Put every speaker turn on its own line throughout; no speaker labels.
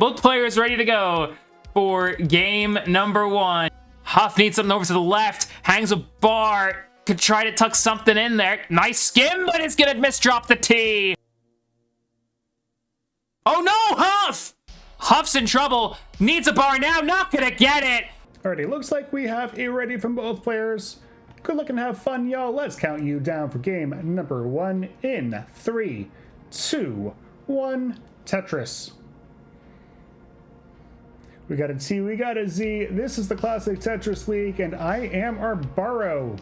Both players ready to go for game number 1. Huff needs something over to the left. Hangs a bar. Could try to tuck something in there. Nice skim, but it's gonna misdrop the T. Oh no, Huff! Huff's in trouble. Needs a bar now. Not gonna get it.
Alrighty, looks like we have a ready from both players. Good luck and have fun, y'all. Let's count you down for game number 1 in 3, 2, 1. Tetris. We got a T, we got a Z. This is the Classic Tetris League, and I am Arbaro.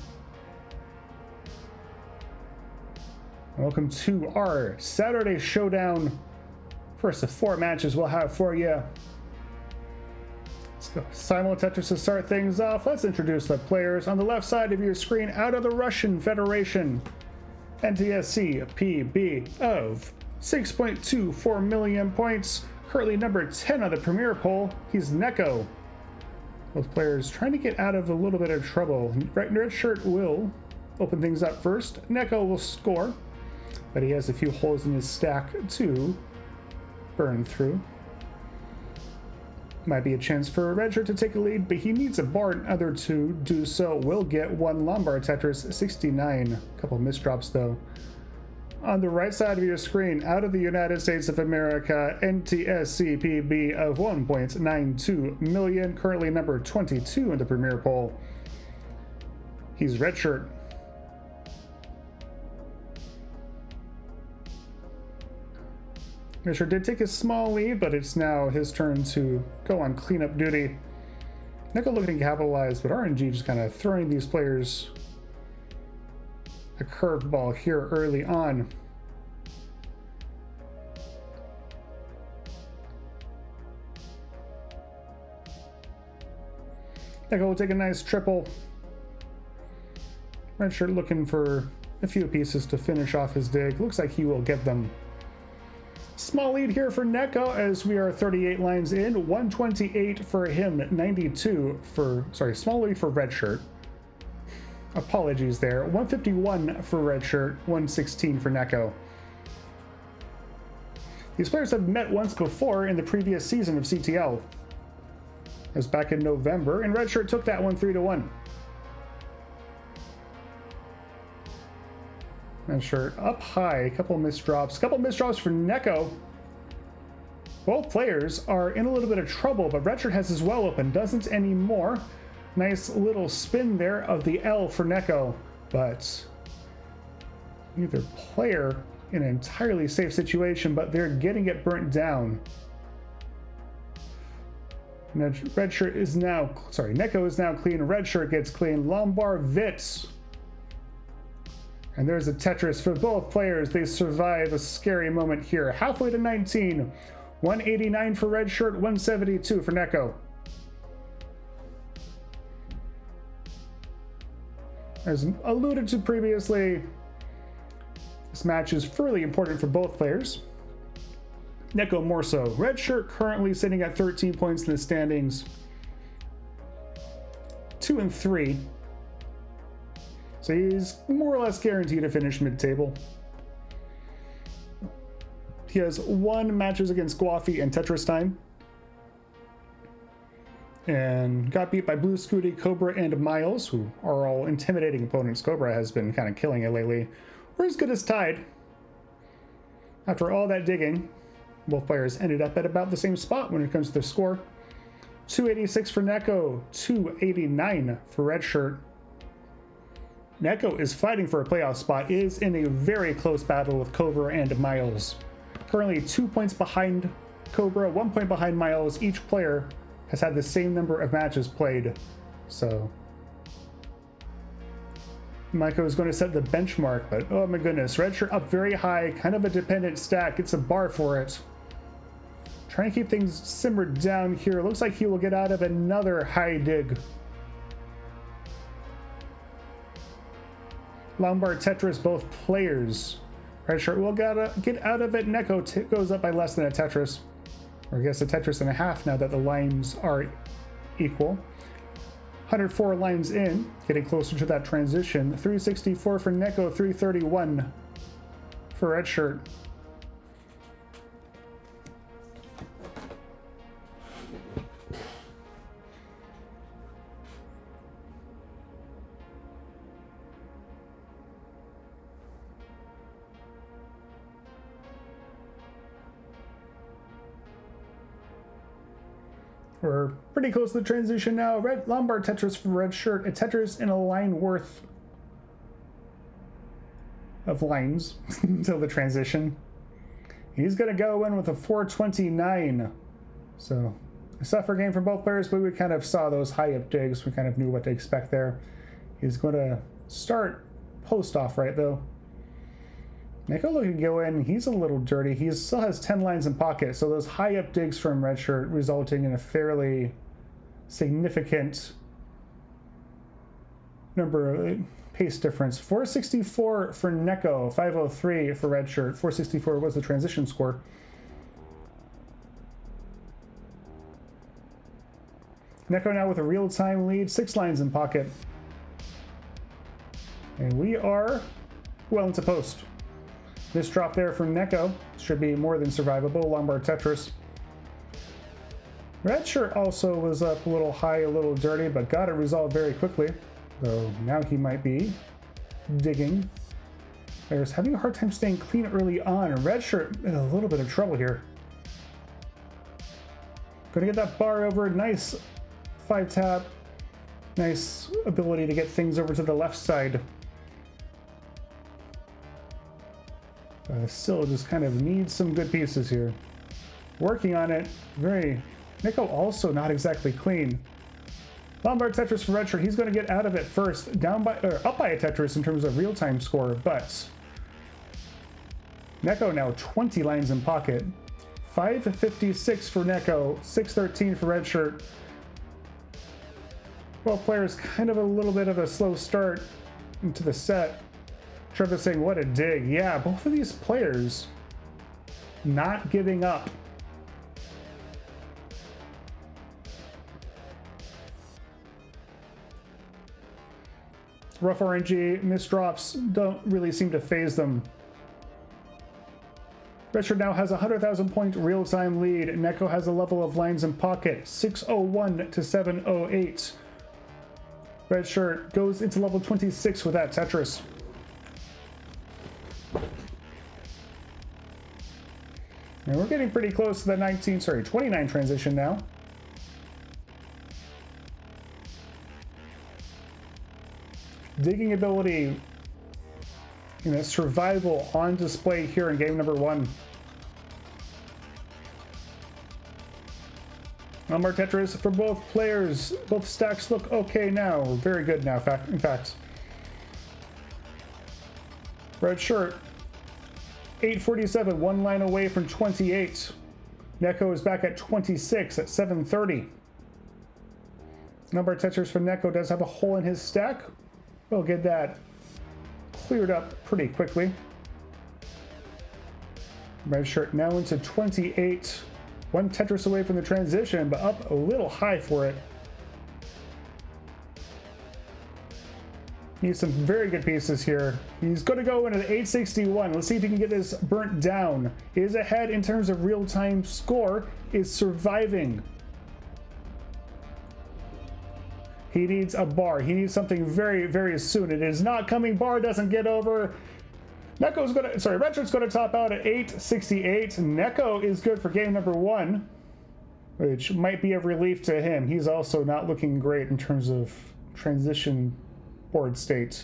Welcome to our Saturday Showdown. First of 4 matches we'll have for you. Let's go Simul Tetris to start things off. Let's introduce the players. On the left side of your screen, out of the Russian Federation, NTSC PB of 6.24 million points. Currently number 10 on the Premier poll. He's NEK0. Both players trying to get out of a little bit of trouble. Redshurt will open things up first. NEK0 will score, but he has a few holes in his stack to burn through. Might be a chance for Redshurt to take a lead, but he needs a bar in other to do so. Will get 1 Lombard Tetris, 69. A couple misdrops though. On the right side of your screen, out of the United States of America, NTSC PB of 1.92 million, currently number 22 in the Premier poll. He's Redshurt. Redshurt did take a small lead, but it's now his turn to go on cleanup duty. NEK0 looking to capitalize, but RNG just kind of throwing these players a curveball here early on. NEK0 will take a nice triple. Redshurt looking for a few pieces to finish off his dig. Looks like he will get them. Small lead here for NEK0 as we are 38 lines in. 128 for him, 92 for, small lead for Redshurt. Apologies there. 151 for Redshurt, 116 for NEK0. These players have met once before in the previous season of CTL. It was back in November, and Redshurt took that one 3-1. Redshurt up high, a couple misdrops. Couple misdrops for NEK0. Both players are in a little bit of trouble, but Redshurt has his well open, doesn't anymore. Nice little spin there of the L for NEK0, but neither player in an entirely safe situation, but they're getting it burnt down. Redshurt is now, NEK0 is now clean. Redshurt gets clean. Lombard Vitz. And there's a Tetris for both players. They survive a scary moment here. Halfway to 19. 189 for Redshurt, 172 for NEK0. As alluded to previously, this match is fairly important for both players. NEK0 more so. Redshurt currently sitting at 13 points in the standings. 2 and 3. So he's more or less guaranteed to finish mid-table. He has 1 matches against Guafi and Tetris Time. And got beat by Blue Scooty, Cobra, and Miles, who are all intimidating opponents. Cobra has been kind of killing it lately. We're as good as tied. After all that digging, both players ended up at about the same spot when it comes to their score. 286 for NEK0, 289 for Redshurt. NEK0 is fighting for a playoff spot, is in a very close battle with Cobra and Miles. Currently 2 points behind Cobra, 1 point behind Miles. Each player has had the same number of matches played. So NEK0 is going to set the benchmark, but oh my goodness, Redshurt up very high, kind of a dependent stack, gets a bar for it. Trying to keep things simmered down here. Looks like he will get out of another high dig. Lombard Tetris, both players. Redshurt will get out of it. NEK0 goes up by less than a Tetris. Or I guess a Tetris and a half now that the lines are equal. 104 lines in, getting closer to that transition. 364 for NEK0, 331 for Redshurt. We're pretty close to the transition now. Red Lombard Tetris for Redshirt. A Tetris in a line worth of lines until the transition. He's going to go in with a 429. So, a suffer game for both players, but we kind of saw those high up digs. We kind of knew what to expect there. He's going to start post off right though. NEK0 looking to go in. He's a little dirty. He still has 10 lines in pocket, so those high up digs from Redshirt resulting in a fairly significant number of pace difference. 464 for NEK0, 503 for Redshirt. 464 was the transition score. NEK0 now with a real-time lead, 6 lines in pocket. And we are well into post. This drop there from NEK0 should be more than survivable. Lombard Tetris. Redshirt also was up a little high, a little dirty, but got it resolved very quickly. Though now he might be digging. Players having a hard time staying clean early on. Redshirt in a little bit of trouble here. Gonna get that bar over. Nice 5-tap. Nice ability to get things over to the left side. Still just kind of needs some good pieces here. Working on it. Very... NEK0 also not exactly clean. Lombard Tetris for Redshirt. He's going to get out of it first. Down by, or up by a Tetris in terms of real-time score, but NEK0 now 20 lines in pocket. 556 for NEK0, 613 for Redshirt. Well, players kind of a little bit of a slow start into the set. Trevor saying, what a dig. Yeah, both of these players not giving up. Rough RNG, misdrops don't really seem to phase them. Redshurt now has a 100,000 point real-time lead. NEK0 has a level of lines in pocket, 601 to 708. Redshirt goes into level 26 with that Tetris. And we're getting pretty close to the 29 transition now. Digging ability, survival on display here in game number 1. Lombard Tetris for both players. Both stacks look okay now. Very good now, in fact. Redshirt, 847, 1 line away from 28. NEK0 is back at 26 at 730. Lombard Tetris for NEK0 does have a hole in his stack. We'll get that cleared up pretty quickly. Redshirt now into 28. 1 Tetris away from the transition, but up a little high for it. Needs some very good pieces here. He's going to go into the 861. Let's see if he can get this burnt down. Is ahead in terms of real-time score. Is surviving. He needs a bar. He needs something very, very soon. It is not coming. Bar doesn't get over. Redshirt's going to top out at 868. NEK0 is good for game number 1, which might be a relief to him. He's also not looking great in terms of transition board state.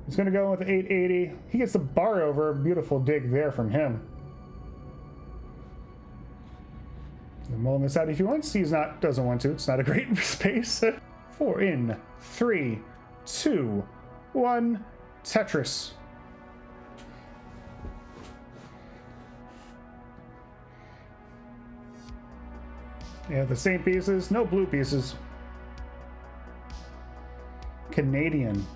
He's going to go with 880. He gets the bar over. Beautiful dig there from him. Mulling this out if he wants. Doesn't want to. It's not a great space. 4 in 3, 2, 1. Tetris. Yeah, the same pieces, no blue pieces. Canadian.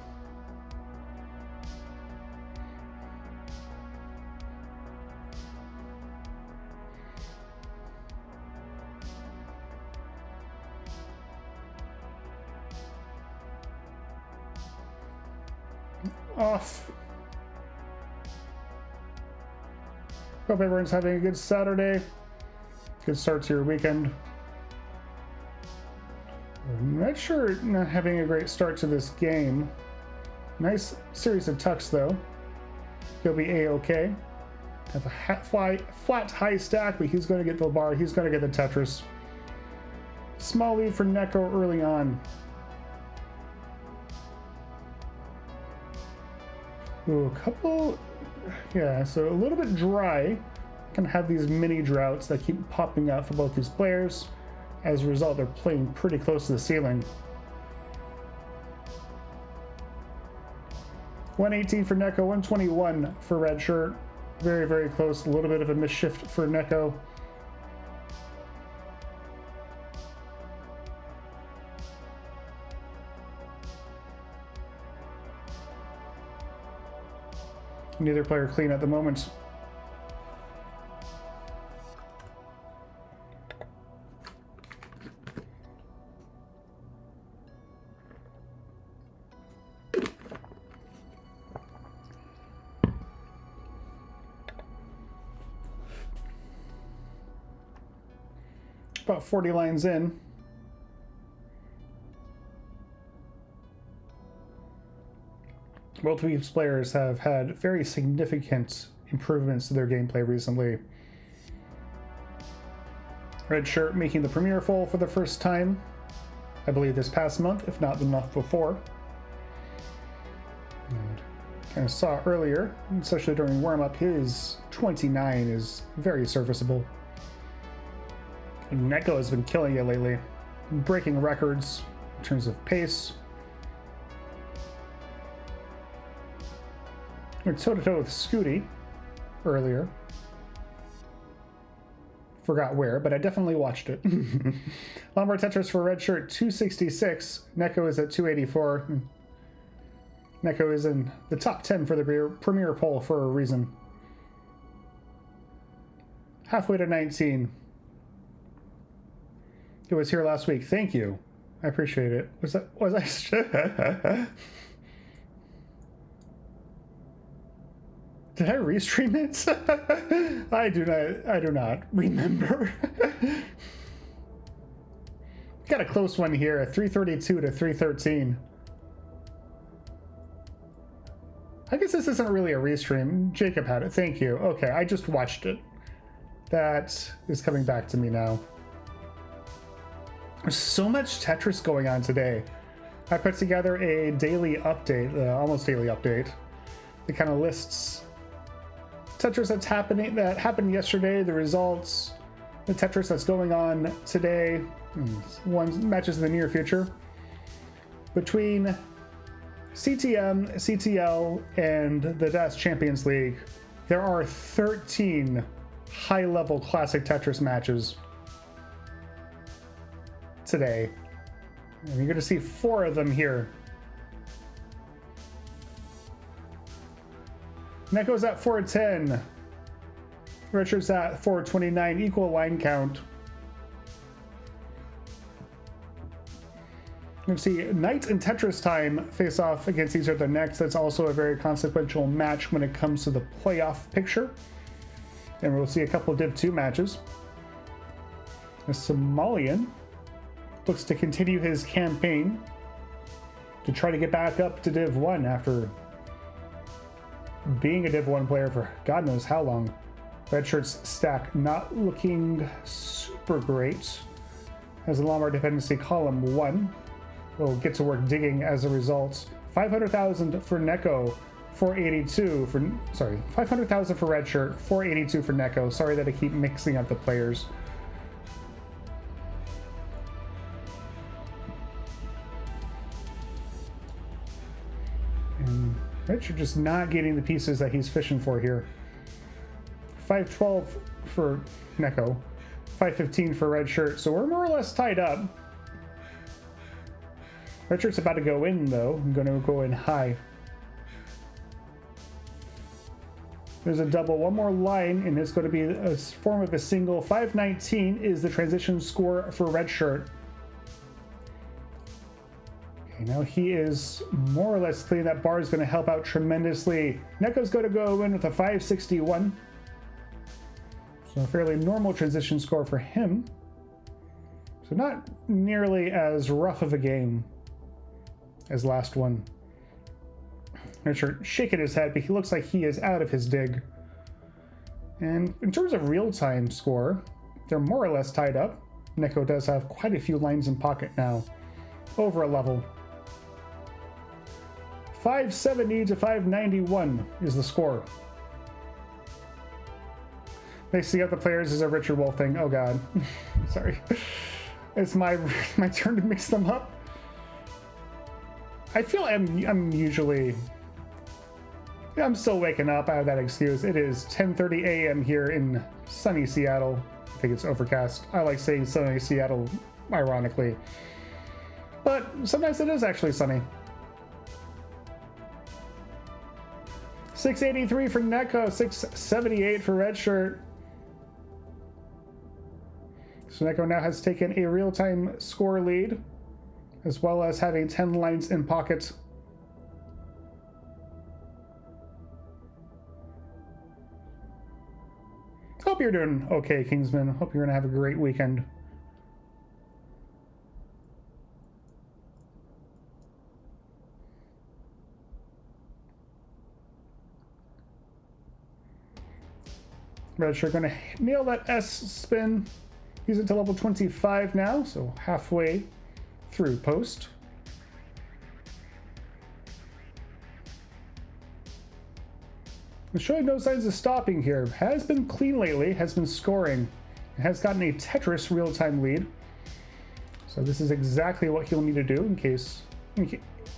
Off. Hope everyone's having a good Saturday. Good start to your weekend. I'm not sure not having a great start to this game. Nice series of tucks though. He'll be a-okay. Have a flat high stack, but he's going to get the bar. He's going to get the Tetris. Small lead for NEK0 early on. Ooh, a couple... Yeah, so a little bit dry. Kind of have these mini droughts that keep popping up for both these players. As a result, they're playing pretty close to the ceiling. 118 for NEK0, 121 for Redshurt. Very, very close. A little bit of a misshift for NEK0. Neither player clean at the moment. About 40 lines in. Both of these players have had very significant improvements to their gameplay recently. Redshurt making the Premier Foal for the first time, I believe this past month, if not the month before. And kind of saw earlier, especially during warm-up, his 29 is very serviceable. And NEK0 has been killing it lately, breaking records in terms of pace. Went toe-to-toe with Scooty earlier. Forgot where, but I definitely watched it. Lombard Tetris for Redshurt, 266. NEK0 is at 284. NEK0 is in the top 10 for the Premier poll for a reason. Halfway to 19. It was here last week. Thank you. I appreciate it. Was I... Did I restream it? I do not remember. Got a close one here, 332 to 313. I guess this isn't really a restream. Jacob had it. Thank you. Okay, I just watched it. That is coming back to me now. There's so much Tetris going on today. I put together a daily update, almost daily update. It kind of lists Tetris that happened yesterday, the results, the Tetris that's going on today, one matches in the near future. Between CTM, CTL, and the DAS Champions League, there are 13 high-level classic Tetris matches today. And you're going to see 4 of them here. NEK0's at 410. Redshirt's at 429. Equal line count. You can see Knight and Tetris Time face off against each other next. That's also a very consequential match when it comes to the playoff picture. And we'll see a couple of Div 2 matches. The Somalian looks to continue his campaign to try to get back up to Div 1 after being a Div 1 player for God knows how long. Redshirt's stack not looking super great. As a Lombard dependency column 1 will get to work digging as a result. 500,000 for NEK0, 482 for, sorry, 500,000 for Redshirt, 482 for NEK0. Sorry that I keep mixing up the players. And Redshirt just not getting the pieces that he's fishing for here. 512 for NEK0, 515 for Redshirt. So we're more or less tied up. Redshirt's about to go in though. I'm going to go in high. There's a double, one more line, and it's going to be a form of a single. 519 is the transition score for Redshirt. Okay, now he is more or less clean. That bar is going to help out tremendously. NEK0's going to go in with a 561. So a fairly normal transition score for him. So not nearly as rough of a game as last one. Redshirt shaking his head, but he looks like he is out of his dig. And in terms of real-time score, they're more or less tied up. NEK0 does have quite a few lines in pocket now. Over a level. 570 to 591 is the score. Mixing up the players is a Richard Wolf thing. Oh god. Sorry. It's my turn to mix them up. I feel I'm usually... I'm still waking up. I have that excuse. It is 10:30 a.m. here in sunny Seattle. I think it's overcast. I like saying sunny Seattle ironically. But sometimes it is actually sunny. 683 for NEK0, 678 for Redshirt. So NEK0 now has taken a real-time score lead, as well as having 10 lines in pocket. Hope you're doing okay, Kingsman. Hope you're gonna have a great weekend. Redshirt gonna nail that S spin. He's into level 25 now, so halfway through post. Showing no signs of stopping here. Has been clean lately, has been scoring. Has gotten a Tetris real-time lead. So this is exactly what he'll need to do in case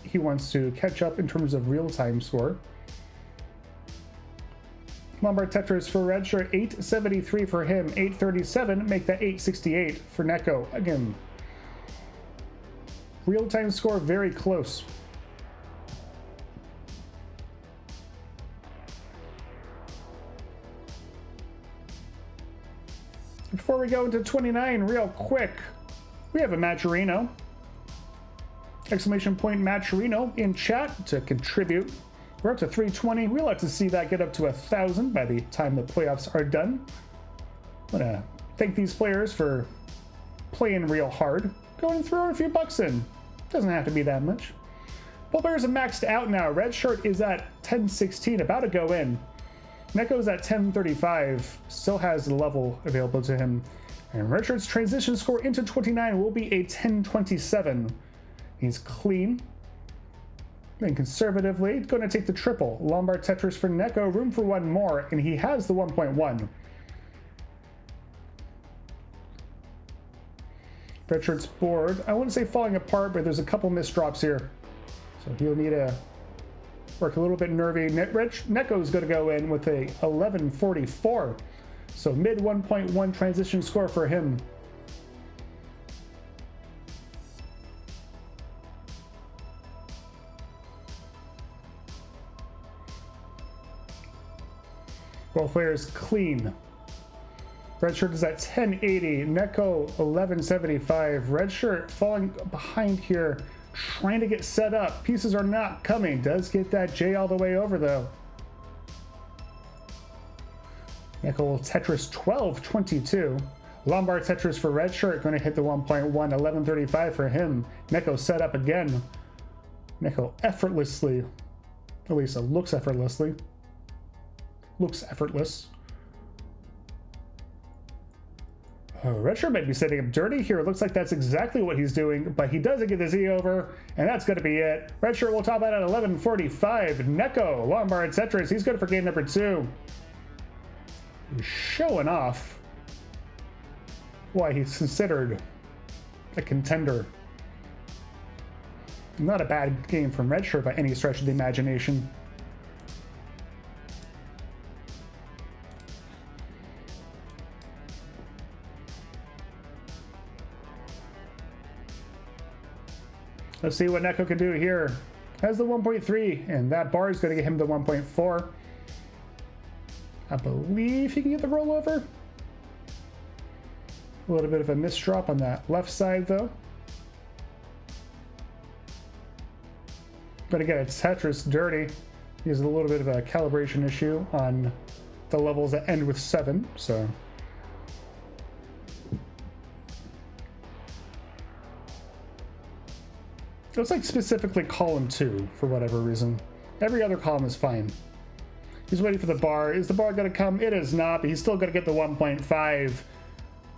he wants to catch up in terms of real-time score. Lombard Tetris for Redshirt, 873 for him, 837, make that 868 for NEK0. Again, real-time score very close. Before we go into 29, real quick, we have a Matcherino. Exclamation point Matcherino in chat to contribute. We're up to 320. We like to see that get up to 1,000 by the time the playoffs are done. I want to thank these players for playing real hard. Going and throwing a few bucks in. Doesn't have to be that much. Both players are maxed out now. Redshirt is at 1016, about to go in. NEK0 is at 1035, still has the level available to him. And Redshirt's transition score into 29 will be a 1027. He's clean. Then conservatively, going to take the triple. Lombard Tetris for NEK0, room for one more, and he has the 1.1. Redshirt's board, I wouldn't say falling apart, but there's a couple missed drops here. So he'll need to work a little bit nervy. NEK0 is going to go in with a 1144. So mid 1.1 transition score for him. Both players clean. Redshirt is at 1080, NEK0 1175. Redshirt falling behind here, trying to get set up. Pieces are not coming. Does get that J all the way over though. NEK0 will Tetris 1222. Lombard Tetris for Redshirt, going to hit the 1.1, 1135 for him. NEK0 set up again. NEK0 effortlessly, at least it looks effortlessly. Looks effortless. Oh, Redshirt might be setting up dirty here. It looks like that's exactly what he's doing, but he doesn't get the Z over, and that's going to be it. Redshirt will top out at 1145. NEK0, Lombard Tetris, he's good for game number 2. He's showing off why he's considered a contender. Not a bad game from Redshirt by any stretch of the imagination. Let's see what NEK0 can do here. Has the 1.3, and that bar is going to get him the 1.4. I believe he can get the rollover. A little bit of a misdrop on that left side, though. Going to get a Tetris dirty. He has a little bit of a calibration issue on the levels that end with 7, so... It looks like specifically column 2 for whatever reason. Every other column is fine. He's waiting for the bar. Is the bar going to come? It is not, but he's still going to get the 1.5.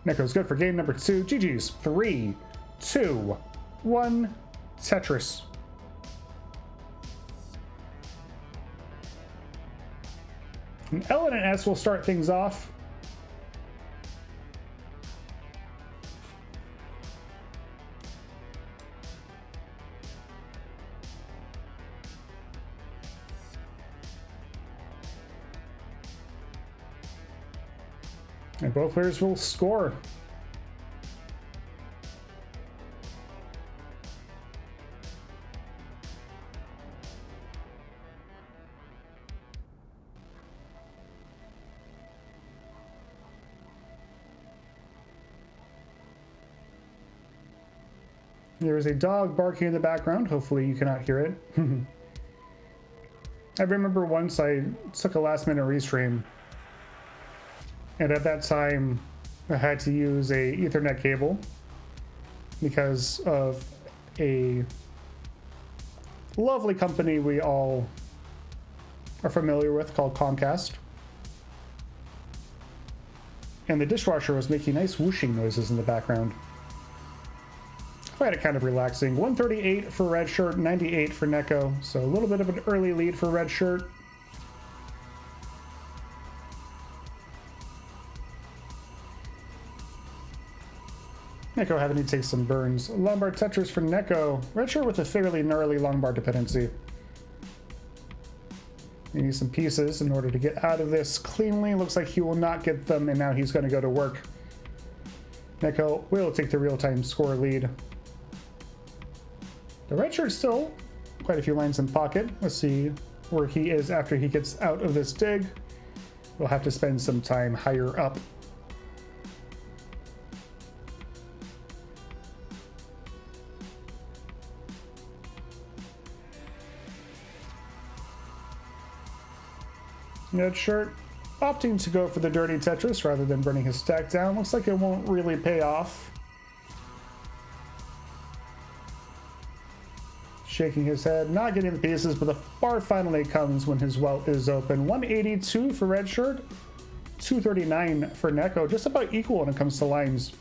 NEK0's good for game number 2. GG's. 3, 2, 1. Tetris. An L and an S will start things off. And both players will score. There is a dog barking in the background. Hopefully you cannot hear it. I remember once I took a last minute restream, and at that time I had to use a Ethernet cable because of a lovely company we all are familiar with called Comcast. And the dishwasher was making nice whooshing noises in the background. I had it kind of relaxing. 138 for Redshurt, 98 for NEK0. So a little bit of an early lead for Redshurt. NEK0 having to take some burns. Lombard Tetris for NEK0. Redshurt with a fairly gnarly Lombard dependency. He needs some pieces in order to get out of this cleanly. Looks like he will not get them, and now he's going to go to work. NEK0 will take the real-time score lead. The Redshirt still quite a few lines in pocket. Let's see where he is after he gets out of this dig. We'll have to spend some time higher up. Redshirt opting to go for the dirty Tetris rather than burning his stack down. Looks like it won't really pay off. Shaking his head, not getting the pieces, but the bar finally comes when his well is open. 182 for Redshirt, 239 for NEK0, just about equal when it comes to lines.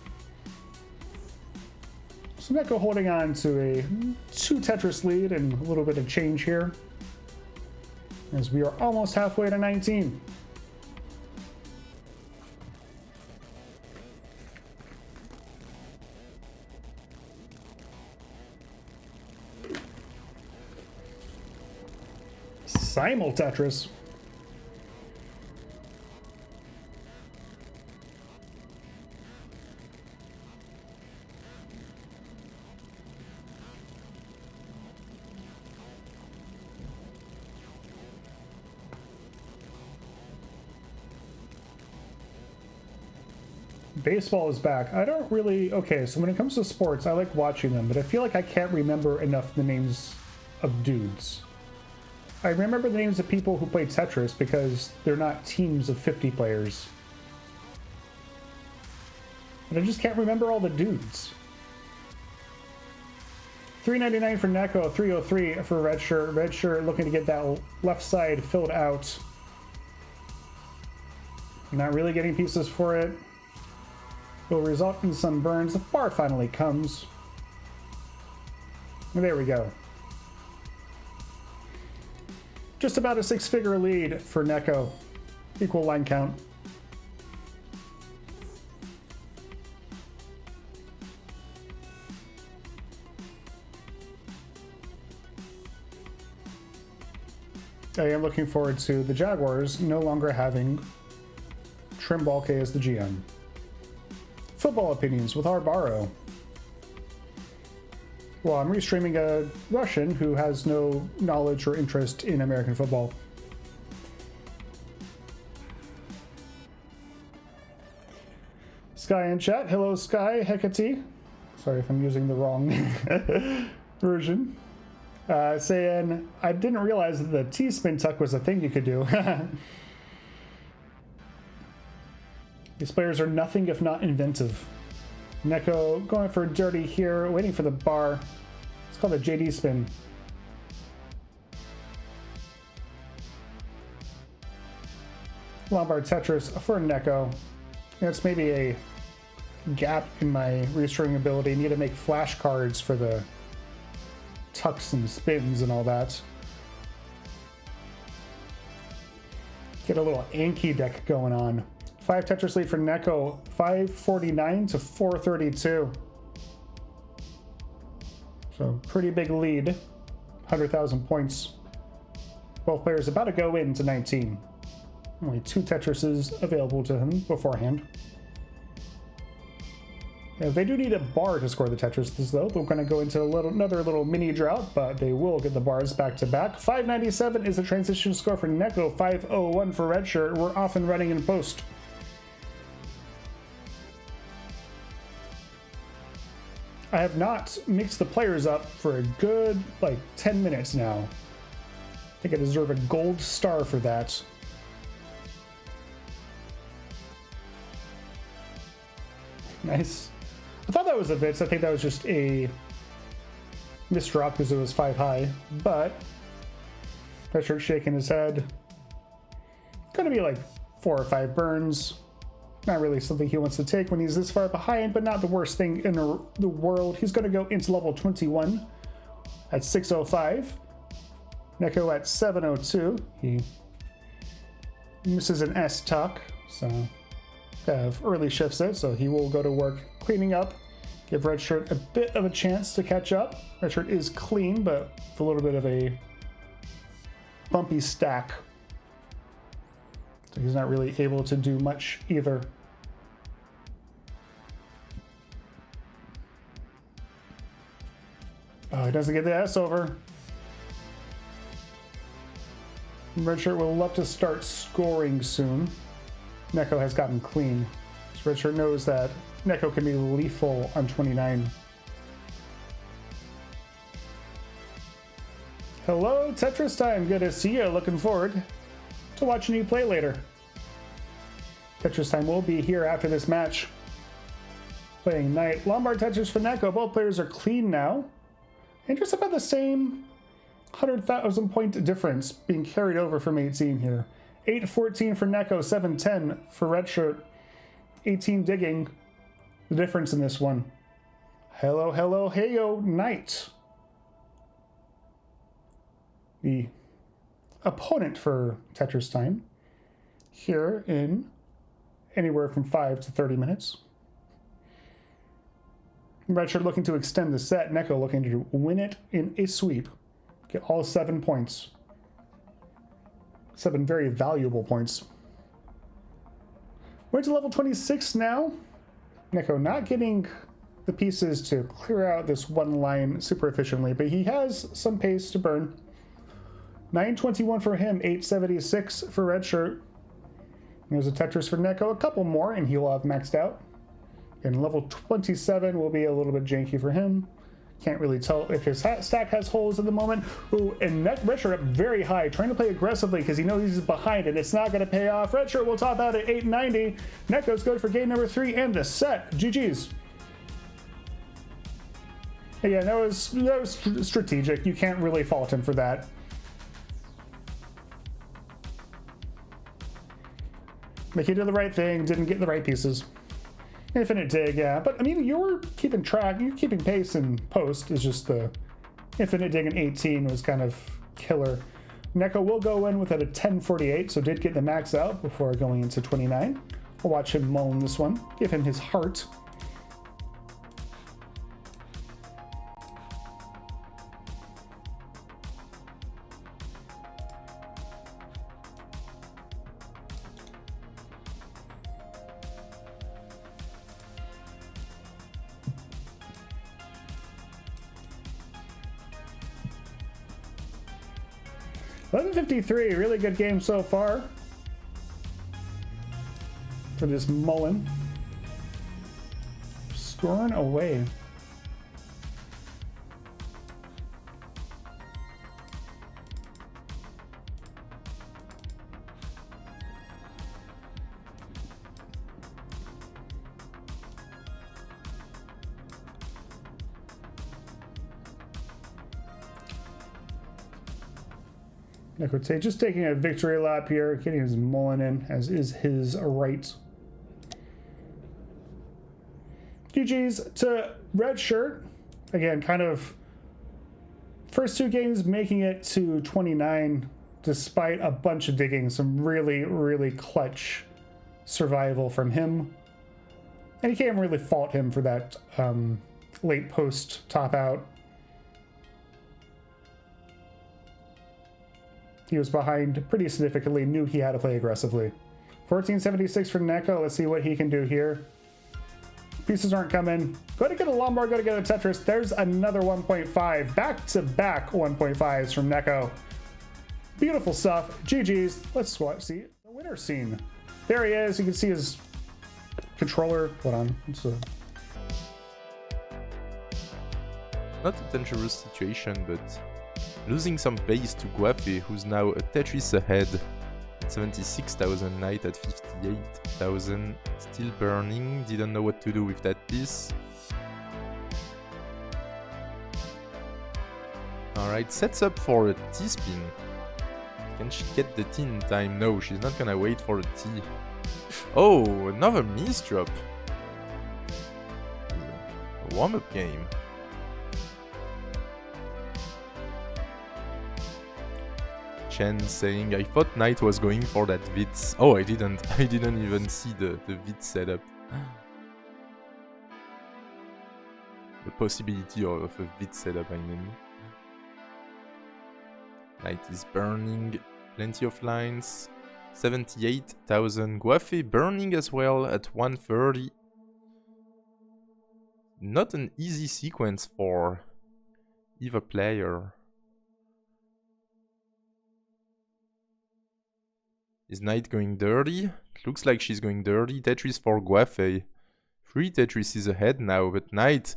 So NEK0 holding on to a 2 Tetris lead and a little bit of change here, as we are almost halfway to 19. Simul Tetris. Baseball is back. I don't really... Okay, so when it comes to sports, I like watching them, but I feel like I can't remember enough the names of dudes. I remember the names of people who play Tetris because they're not teams of 50 players. But I just can't remember all the dudes. 399 for NEK0, 303 for Redshirt. Redshirt looking to get that left side filled out. Not really getting pieces for it. Will result in some burns. The bar finally comes. There we go. Just about a 6-figure lead for NEK0. Equal line count. I am looking forward to the Jaguars no longer having Trimbalke as the GM. Football opinions with Arbaro. Well, I'm restreaming a Russian who has no knowledge or interest in American football. Sky in chat. Hello, Sky. Hecate. Sorry if I'm using the wrong version. Saying, I didn't realize that the T-spin tuck was a thing you could do. These players are nothing if not inventive. NEK0 going for dirty here, waiting for the bar. It's called a JD spin. Lombard Tetris for NEK0. It's maybe a gap in my restreaming ability. I need to make flashcards for the tucks and spins and all that. Get a little Anki deck going on. 5 Tetris lead for NEK0, 549 to 432. So pretty big lead, 100,000 points. Both players about to go into 19. Only 2 Tetrises available to him beforehand. Yeah, they do need a bar to score the Tetrises though. They're going to go into another little mini drought, but they will get the bars back to back. 597 is the transition score for NEK0, 501 for Redshirt. We're off and running in post. I have not mixed the players up for a good, 10 minutes now. I think I deserve a gold star for that. Nice. I thought that was a Vitz. I think that was just a misdrop because it was 5 high, but Redshurt shaking his head. Gonna be 4 or 5 burns. Not really something he wants to take when he's this far behind, but not the worst thing in the world. He's going to go into level 21 at 605. NEK0 at 702. He misses an S tuck, so have early shifts it, so he will go to work cleaning up. Give Redshirt a bit of a chance to catch up. Redshirt is clean, but with a little bit of a bumpy stack. So he's not really able to do much either. Oh, he doesn't get the S over. Redshirt will love to start scoring soon. NEK0 has gotten clean. So Redshirt knows that NEK0 can be lethal on 29. Hello, Tetris time. Good to see you. Looking forward to watching you play later. Tetris time will be here after this match. Playing Knight. Lombard Tetris for NEK0. Both players are clean now. And just about the same 100,000 point difference being carried over from 18 here. 814 for NEK0, 710 for Redshirt. 18 digging. The difference in this one. Hello, hello, heyo, Knight. The opponent for Tetris time here in anywhere from 5 to 30 minutes. Redshirt looking to extend the set. NEK0 looking to win it in a sweep. Get all 7 points. 7 very valuable points. We're to level 26 now. NEK0 not getting the pieces to clear out this one line super efficiently, but he has some pace to burn. 921 for him, 876 for Redshirt. There's a Tetris for NEK0, a couple more, and he will have maxed out. And level 27 will be a little bit janky for him. Can't really tell if his stack has holes at the moment. Ooh, and Redshirt up very high, trying to play aggressively because he knows he's behind and it's not going to pay off. Redshirt will top out at 890. NEK0's good for game number 3 and the set. GG's. Yeah, that was strategic. You can't really fault him for that. But he did the right thing, didn't get the right pieces. Infinite dig, yeah. But, I mean, you're keeping track, you're keeping pace in post. It's just the infinite dig in 18 was kind of killer. NEK0 will go in with it a 1048, so did get the max out before going into 29. We'll watch him mull in this one. Give him his heart. $11.53, really good game so far for this Mullen. Scoring away. I would say just taking a victory lap here, getting his mullen in, as is his right. GG's to Redshurt. Again, kind of first 2 games making it to 29 despite a bunch of digging. Some really, really clutch survival from him. And you can't really fault him for that late post top out. He was behind pretty significantly, knew he had to play aggressively. 1476 for NEK0. Let's see what he can do here. Pieces aren't coming. Go to get a Lombard, go to get a Tetris. There's another 1.5. Back-to-back 1.5s from NEK0. Beautiful stuff. GG's. Let's see the winner scene. There he is. You can see his controller. Hold on.
Not a dangerous situation, but losing some base to Guafe, who's now a Tetris ahead. 76,000, Knight at 58,000, still burning, didn't know what to do with that piece. Alright, sets up for a T-spin. Can she get the T in time? No, she's not gonna wait for a T. Oh, another misdrop. A warm-up game. Chen saying, I thought Knight was going for that Vitz. Oh, I didn't even see the Vitz setup. The possibility of a Vitz setup, I mean. Knight is burning, plenty of lines. 78,000. Guafe burning as well at 130. Not an easy sequence for either player. Is Knight going dirty? Looks like she's going dirty. Tetris for Guafe. 3 Tetris is ahead now, but Knight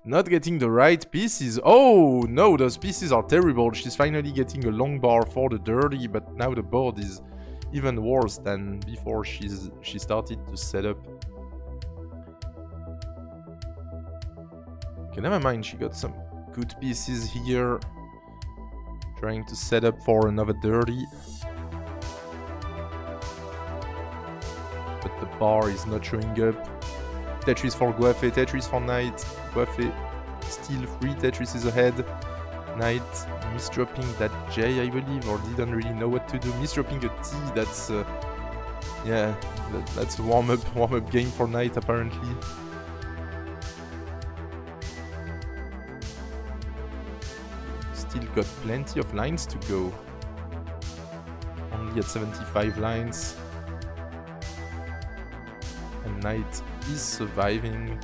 not getting the right pieces. Oh no, those pieces are terrible. She's finally getting a long bar for the dirty, but now the board is even worse than before she started to set up. Okay, never mind, she got some good pieces here. Trying to set up for another dirty. But the bar is not showing up. Tetris for Guafe, Tetris for Knight. Guafe still 3 Tetris is ahead. Knight misdropping that J, I believe, or didn't really know what to do. Misdropping a T, that's yeah, that's a warm-up game for Knight apparently. Still got plenty of lines to go. Only at 75 lines. And Knight is surviving.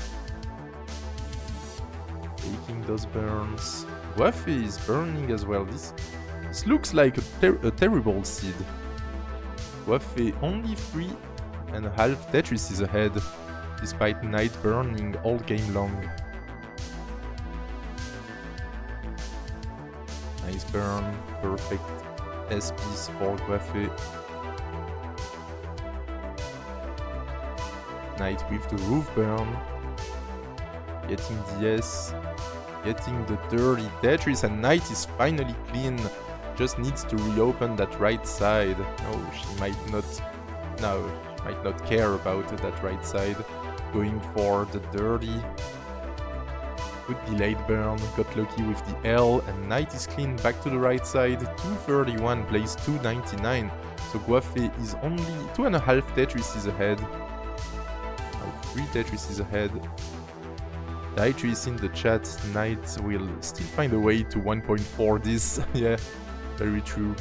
Taking those burns. Guafe is burning as well. This looks like a terrible seed. Guafe only 3.5 Tetris is ahead, despite Knight burning all game long. Nice burn, perfect S-piece for Guafe. Knight with the roof burn. Getting DS. Getting the dirty Tetris, and Knight is finally clean. Just needs to reopen that right side. No, she might not care about that right side. Going for the dirty. Good delayed burn. Got lucky with the L, and Knight is clean. Back to the right side. 231 plays 299. So Guafe is only 2.5 Tetris is ahead. Now 3 Tetris is ahead. Tetris in the chat, Knight will still find a way to 1.4 this. Yeah, very true.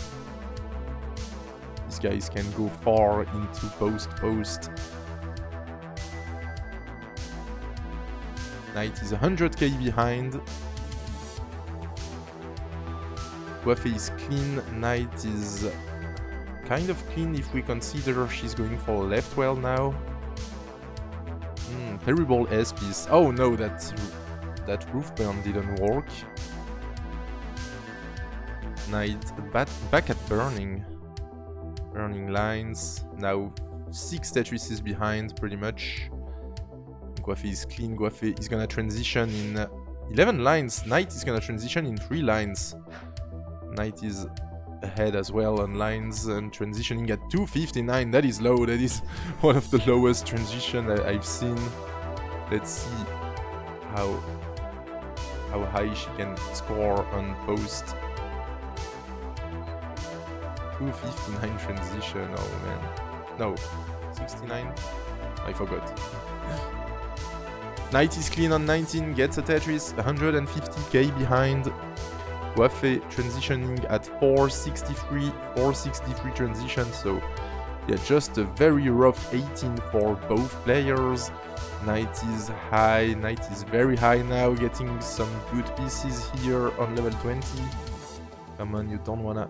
These guys can go far into post. Knight is 100k behind. Guafe is clean, Knight is kind of clean if we consider she's going for left well now. Terrible S-piece. Oh no, that roof burn didn't work. Knight back at burning. Burning lines. Now 6 Tetris is behind pretty much. Guafe is clean. Guafe is gonna transition in 11 lines. Knight is gonna transition in 3 lines. Knight is ahead as well on lines and transitioning at 259. That is low. That is one of the lowest transition I've seen. Let's see how high she can score on post. 259 transition, oh man. No, 69? I forgot. Knight is clean on 19, gets a Tetris, 150k behind. Guafe transitioning at 463 transition, so yeah, just a very rough 18 for both players. Knight is high, Knight is very high now, getting some good pieces here on level 20. Come on, you don't wanna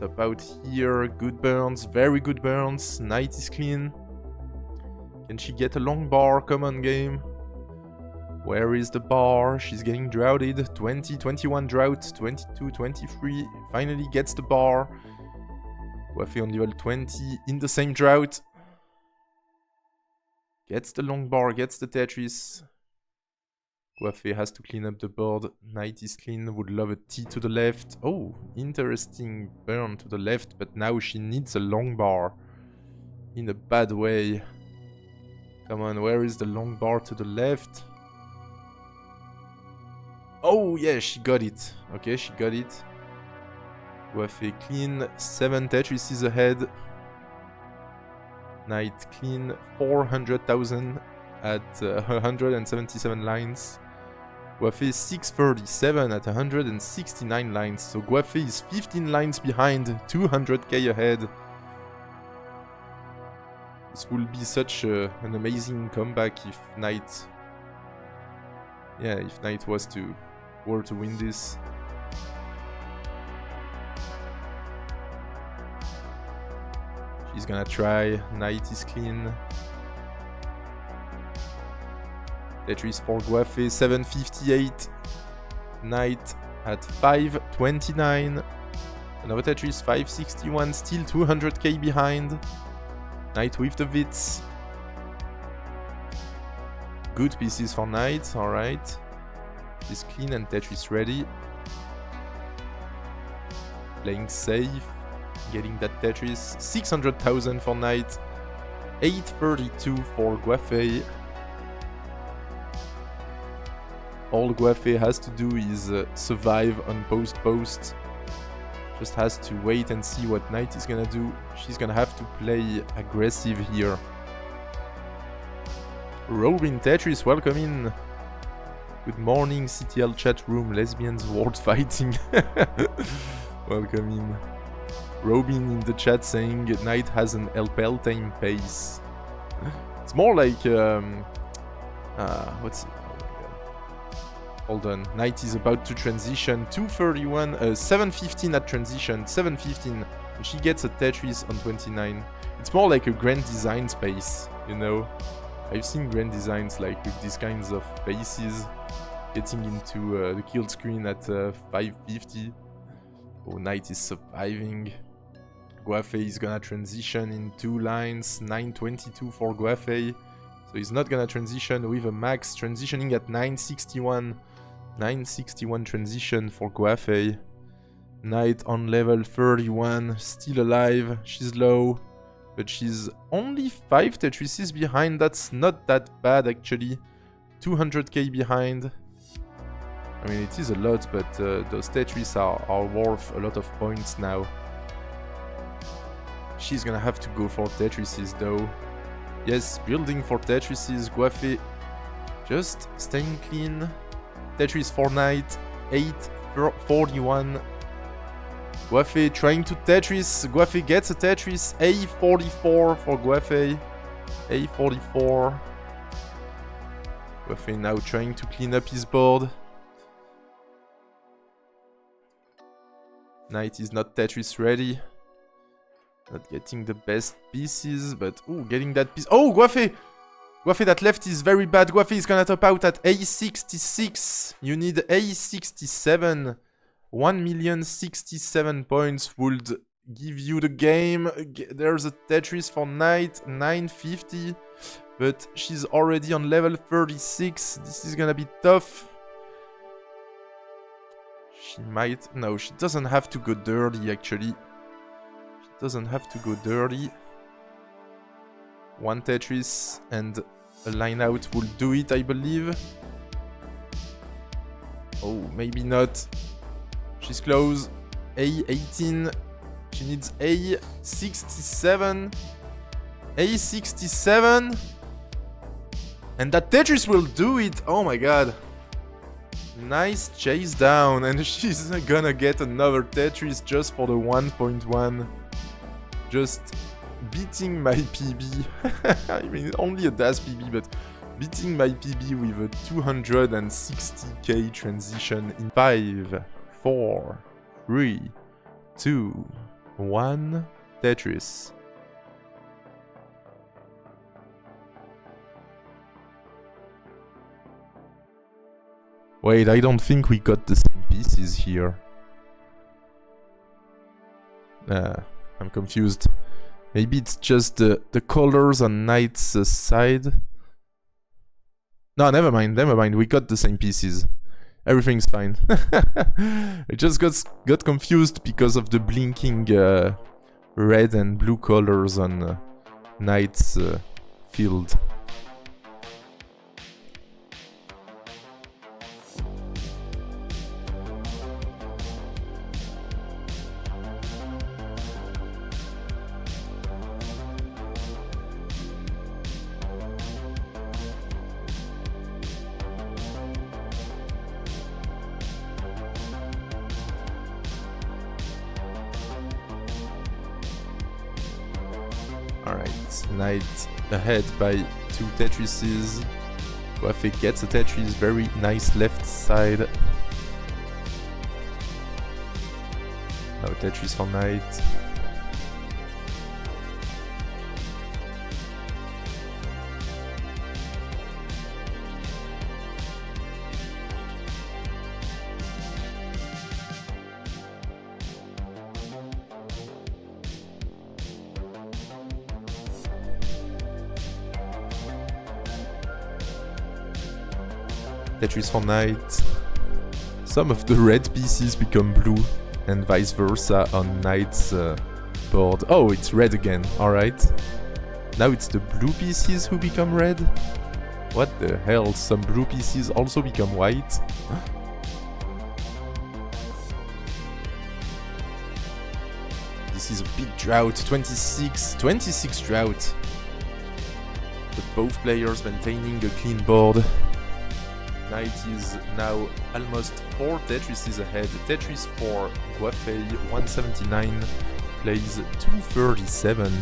tap out here. Good burns, very good burns. Knight is clean. Can she get a long bar? Come on, game. Where is the bar? She's getting droughted. 20, 21 drought, 22, 23. Finally gets the bar. Guafe on level 20 in the same drought. Gets the long bar, gets the Tetris. Guafe has to clean up the board. Knight is clean, would love a T to the left. Oh, interesting burn to the left, but now she needs a long bar. In a bad way. Come on, where is the long bar to the left? Oh, yeah, she got it. Okay, she got it. Guafe clean, 7 Tetrises ahead. Knight clean, 400,000 at 177 lines. Guafe 637 at 169 lines. So Guafe is 15 lines behind, 200k ahead. This will be such an amazing comeback if Knight... Yeah, if Knight were to win this. She's gonna try. Knight is clean. Tetris for Guafe, 758. Knight at 529. Another Tetris, 561. Still 200k behind. Knight with the Vits. Good pieces for Knight, alright. She's clean and Tetris ready. Playing safe. Getting that Tetris. 600,000 for Knight. 832 for Guafe. All Guafe has to do is survive on post-post. Just has to wait and see what Knight is gonna do. She's gonna have to play aggressive here. Robin Tetris, welcome in. Good morning, CTL chat room, lesbians world fighting. Welcome in. Robin in the chat saying Knight has an LPL time pace. It's more like what's... Hold on. Knight is about to transition. 231, 715 at transition. 715. And she gets a Tetris on 29. It's more like a grand design space, you know. I've seen grand designs like with these kinds of bases getting into the kill screen at 550. Oh, Knight is surviving. Guafe is gonna transition in 2 lines. 922 for Guafe. So he's not gonna transition with a max. Transitioning at 961. 961 transition for Guafe. Knight on level 31. Still alive. She's low. But she's only 5 Tetrises behind. That's not that bad actually. 200k behind. I mean, it is a lot, but those Tetris are worth a lot of points now. She's gonna have to go for Tetrises though. Yes, building for Tetrises. Guafe just staying clean. Tetris for Knight. 841. Guafe trying to Tetris. Guafe gets a Tetris. A44 for Guafe. A44. Guafe now trying to clean up his board. Knight is not Tetris ready. Not getting the best pieces, but... Ooh, getting that piece. Oh, Guafe! Guafe, that left is very bad. Guafe is gonna top out at A66. You need A67. 1,067 points would give you the game. There's a Tetris for Knight, 950. But she's already on level 36. This is gonna be tough. She might... No, she doesn't have to go dirty, actually. She doesn't have to go dirty. 1 Tetris and a line out will do it, I believe. Oh, maybe not. She's close. A18. She needs A67. A67. And that Tetris will do it. Oh my god. Nice chase down. And she's gonna get another Tetris just for the 1.1. Just beating my PB. I mean, only a DAS PB, but beating my PB with a 260k transition in 5, 4, 3, 2, 1. Tetris. Wait, I don't think we got the same pieces here. I'm confused. Maybe it's just the colors on Knight's side. No, never mind. We got the same pieces. Everything's fine. I just got confused because of the blinking red and blue colors on Knight's field. Alright, Knight ahead by 2 Tetrises. Guafe gets a Tetris, very nice left side. Now Tetris for Knight. Tetris for Knight. Some of the red pieces become blue and vice versa on Knight's board. Oh, it's red again, alright. Now it's the blue pieces who become red? What the hell, some blue pieces also become white? This is a big drought, 26 drought. But both players maintaining a clean board. Knight is now almost 4 Tetrises ahead. Tetris for Guafe, 179, plays 237.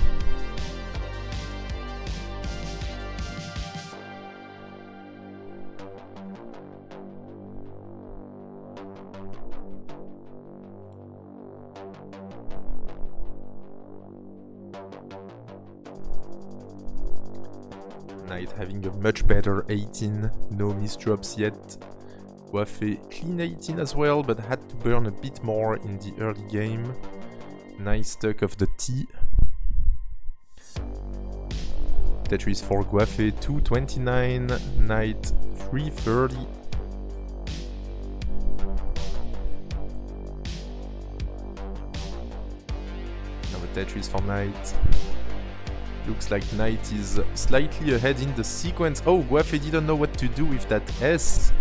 Knight having a much better 18, no misdrops yet. Guafe clean 18 as well, but had to burn a bit more in the early game. Nice tuck of the T. Tetris for Guafe, 229, Knight 330. Now a Tetris for Knight. Looks like Knight is slightly ahead in the sequence. Oh, Guafe didn't know what to do with that S.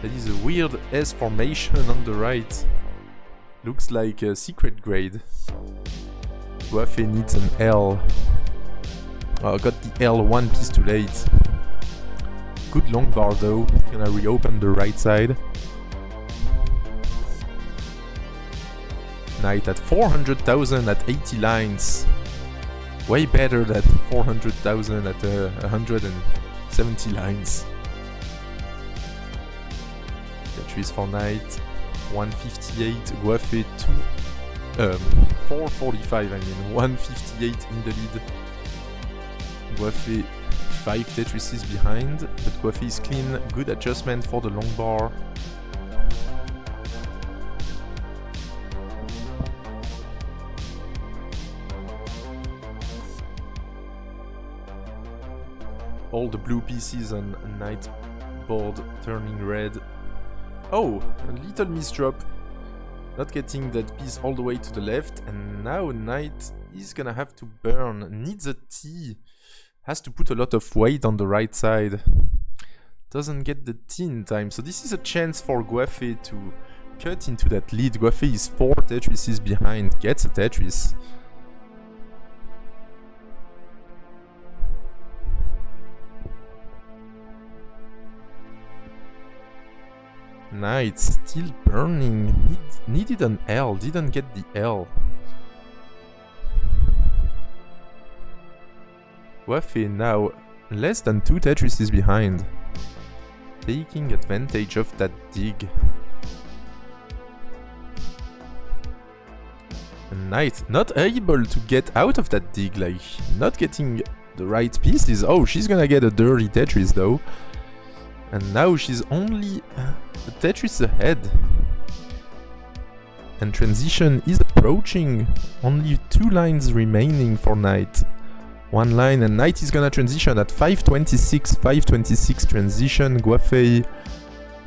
That is a weird S formation on the right. Looks like a secret grade. Guafe needs an L. Oh, got the L one piece too late. Good long bar though. Gonna reopen the right side. Knight at 400,000 at 80 lines. Way better than 400,000 at 170 lines. Tetris for Knight, 158, Guafe 445, I mean, 158 in the lead. Guafe 5 Tetrises behind, but Guafe is clean, good adjustment for the long bar. All the blue pieces on Knight's board turning red. Oh, a little misdrop. Not getting that piece all the way to the left. And now Knight is gonna have to burn. Needs a T. Has to put a lot of weight on the right side. doesn't get the T in time. So this is a chance for Guafe to cut into that lead. Guafe is 4 Tetrises behind, gets a Tetris. Knight still burning, needed an L, didn't get the L. Guafe now less than 2 Tetrises behind, taking advantage of that dig. And Knight not able to get out of that dig, like not getting the right pieces. Oh, she's gonna get a dirty Tetris though. And now she's only a Tetris ahead. And transition is approaching. Only 2 lines remaining for Knight. 1 line and Knight is gonna transition at 526. 526 transition. Guafe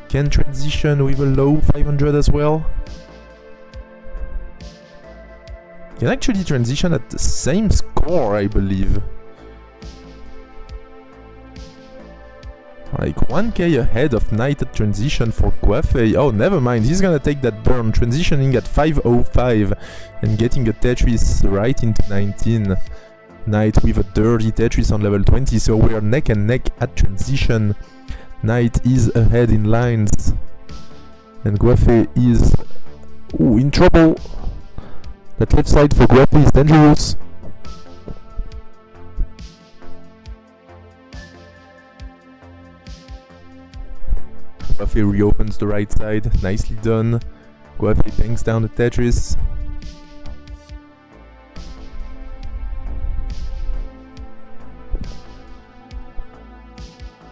can transition with a low 500 as well. Can actually transition at the same score, I believe. Like 1k ahead of Knight at transition for Guafe. Oh, never mind, he's gonna take that burn, transitioning at 505 and getting a Tetris right into 19. Knight with a dirty Tetris on level 20, so we're neck and neck at transition. Knight is ahead in lines. And Guafe is in trouble. That left side for Guafe is dangerous. Guafe reopens the right side, nicely done. Guafe bangs down the Tetris.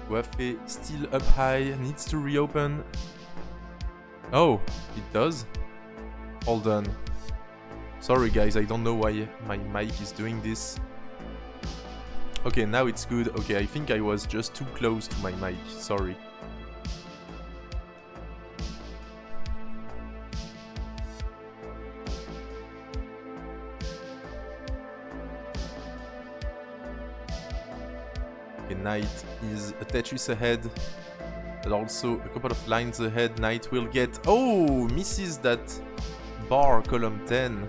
Guafe still up high, needs to reopen. Oh, it does? Hold on. Sorry guys, I don't know why my mic is doing this. Okay, now it's good. Okay, I think I was just too close to my mic, sorry. Knight is a Tetris ahead, but also a couple of lines ahead. Knight will get... Oh! Misses that bar, column 10.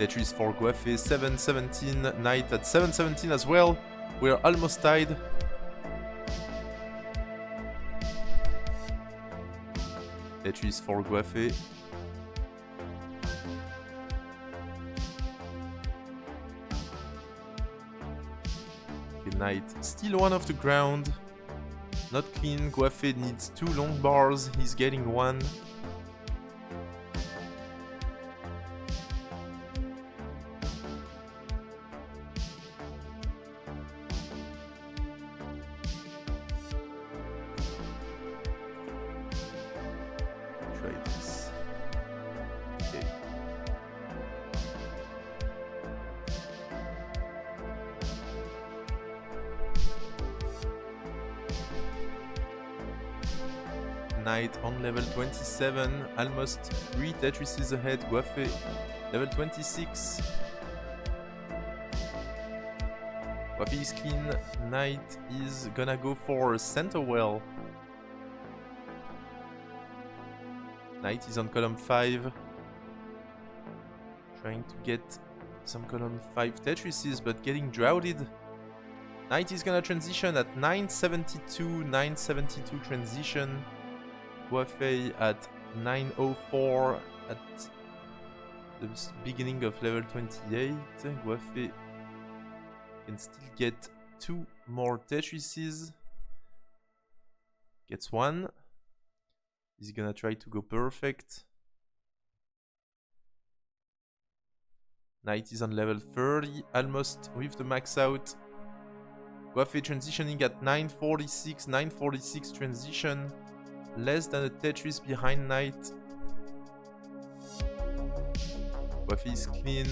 Tetris for Guafe, 717. Knight at 717 as well. We're almost tied. Tetris for Guafe. Knight still 1 off the ground. Not clean. Guafe needs 2 long bars. He's getting 1. Try this. Okay. Knight on level 27, almost 3 Tetrises ahead. Guafe level 26. Guafe is clean. Knight is gonna go for center well. Knight is on column 5. Trying to get some column 5 Tetrises, but getting droughted. Knight is gonna transition at 972. 972 transition. Guafe at 904 at the beginning of level 28. Guafe can still get 2 more Tetrises. Gets 1. He's gonna try to go perfect. Knight is on level 30, almost with the max out. Guafe transitioning at 946. 946 transition. Less than a Tetris behind Knight. Guafe is clean.